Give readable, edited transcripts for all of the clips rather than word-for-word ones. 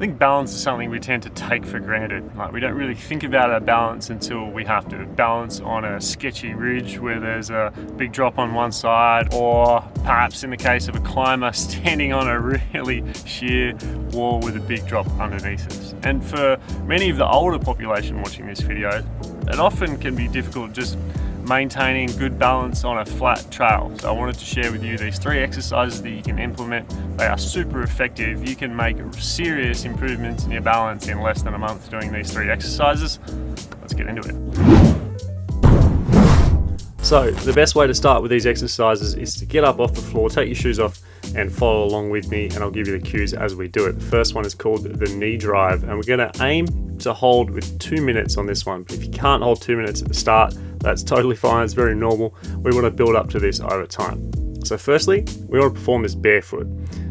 think balance is something we tend to take for granted. Like, we don't really think about our balance until we have to balance on a sketchy ridge where there's a big drop on one side, or perhaps in the case of a climber standing on a really sheer wall with a big drop underneath us. And for many of the older population watching this video, it often can be difficult just maintaining good balance on a flat trail. So I wanted to share with you these 3 exercises that you can implement. They are super effective. You can make serious improvements in your balance in less than a month doing these 3 exercises. Let's get into it. So the best way to start with these exercises is to get up off the floor, take your shoes off and follow along with me, and I'll give you the cues as we do it. The first one is called the knee drive, and we're going to aim to hold with 2 minutes on this one. But if you can't hold 2 minutes at the start, that's totally fine. It's very normal. We want to build up to this over time. So firstly, we want to perform this barefoot.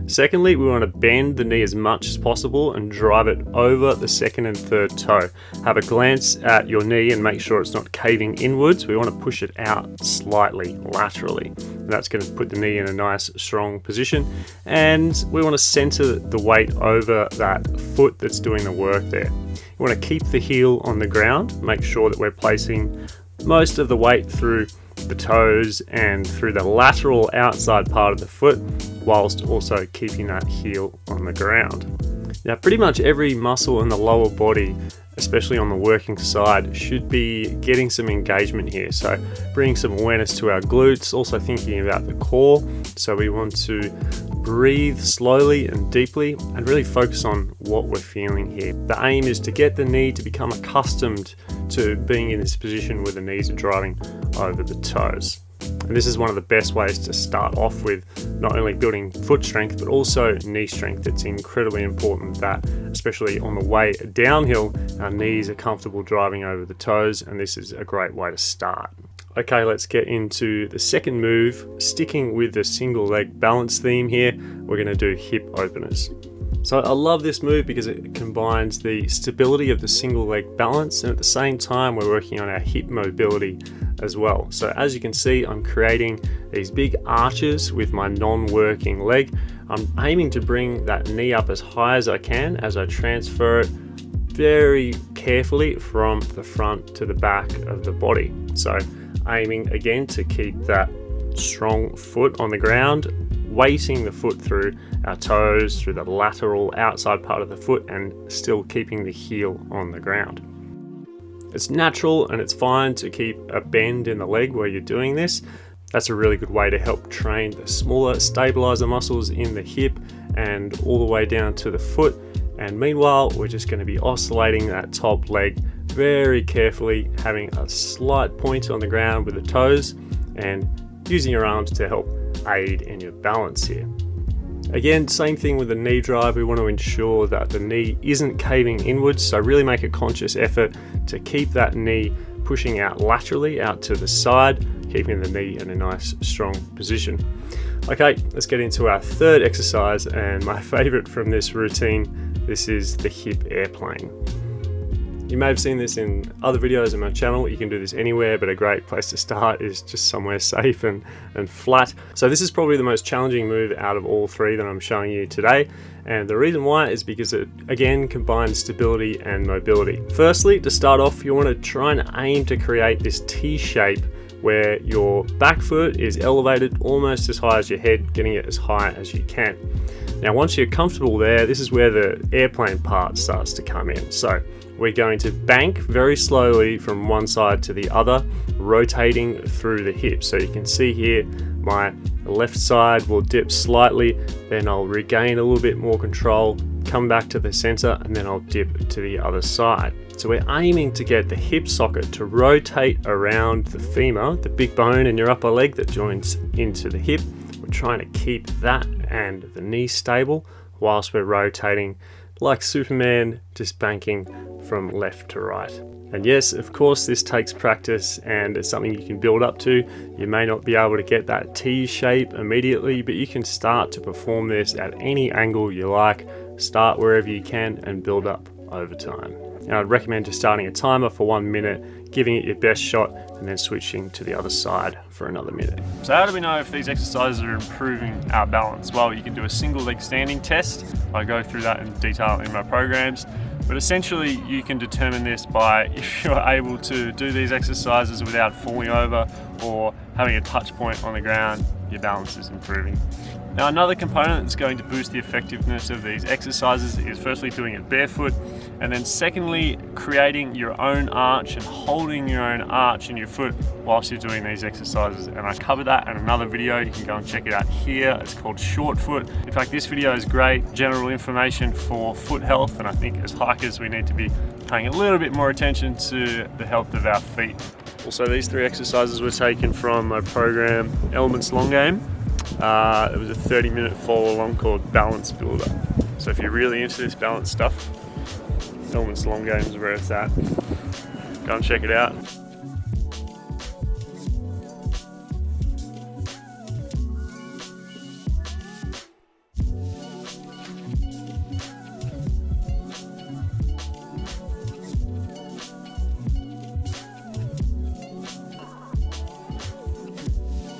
Secondly, we want to bend the knee as much as possible and drive it over the second and third toe. Have a glance at your knee and make sure it's not caving inwards. We want to push it out slightly laterally. And that's going to put the knee in a nice strong position. And we want to center the weight over that foot that's doing the work there. We want to keep the heel on the ground. Make sure that we're placing most of the weight through the toes and through the lateral outside part of the foot, whilst also keeping that heel on the ground. Now, pretty much every muscle in the lower body, especially on the working side, should be getting some engagement here. So bringing some awareness to our glutes, also thinking about the core. So we want to breathe slowly and deeply and really focus on what we're feeling here. The aim is to get the knee to become accustomed to being in this position where the knees are driving over the toes. And this is one of the best ways to start off with not only building foot strength but also knee strength. It's incredibly important that, especially on the way downhill, our knees are comfortable driving over the toes, and this is a great way to start. Okay, let's get into the second move. Sticking with the single leg balance theme here, we're going to do hip openers. So I love this move because it combines the stability of the single leg balance, and at the same time we're working on our hip mobility as well. So as you can see, I'm creating these big arches with my non-working leg. I'm aiming to bring that knee up as high as I can as I transfer it very carefully from the front to the back of the body. So aiming again to keep that strong foot on the ground, weighting the foot through our toes, through the lateral outside part of the foot, and still keeping the heel on the ground. It's natural and it's fine to keep a bend in the leg where you're doing this. That's a really good way to help train the smaller stabilizer muscles in the hip and all the way down to the foot. And meanwhile, we're just going to be oscillating that top leg very carefully, having a slight point on the ground with the toes and using your arms to help aid in your balance here. Again, same thing with the knee drive. We want to ensure that the knee isn't caving inwards, so really make a conscious effort to keep that knee pushing out laterally out to the side, keeping the knee in a nice strong position. Okay, let's get into our third exercise, and my favorite from this routine. This is the hip airplane. You may have seen this in other videos on my channel. You can do this anywhere, but a great place to start is just somewhere safe and flat. So this is probably the most challenging move out of all 3 that I'm showing you today. And the reason why is because it, again, combines stability and mobility. Firstly, to start off, you want to try and aim to create this T shape where your back foot is elevated almost as high as your head, getting it as high as you can. Now, once you're comfortable there, this is where the airplane part starts to come in. So we're going to bank very slowly from one side to the other, rotating through the hips. So you can see here, my left side will dip slightly, then I'll regain a little bit more control, come back to the center, and then I'll dip to the other side. So we're aiming to get the hip socket to rotate around the femur, the big bone in your upper leg that joins into the hip. We're trying to keep that and the knee stable whilst we're rotating like Superman, just banking from left to right. And yes, of course, this takes practice and it's something you can build up to. You may not be able to get that T shape immediately, but you can start to perform this at any angle you like. Start wherever you can and build up over time. And I'd recommend just starting a timer for 1 minute, giving it your best shot, and then switching to the other side for another minute. So how do we know if these exercises are improving our balance? Well, you can do a single leg standing test. I go through that in detail in my programs. But essentially you can determine this by if you're able to do these exercises without falling over or having a touch point on the ground, your balance is improving. Now another component that's going to boost the effectiveness of these exercises is firstly doing it barefoot, and then secondly creating your own arch and holding your own arch in your foot whilst you're doing these exercises. And I covered that in another video, you can go and check it out here. It's called Short Foot. In fact, this video is great general information for foot health, and I think as hikers we need to be paying a little bit more attention to the health of our feet. Also, these 3 exercises were taken from my program Elements Long Game. It was a 30-minute follow along called Balance Builder. So if you're really into this balance stuff, Elements Long Game is where it's at. Go and check it out.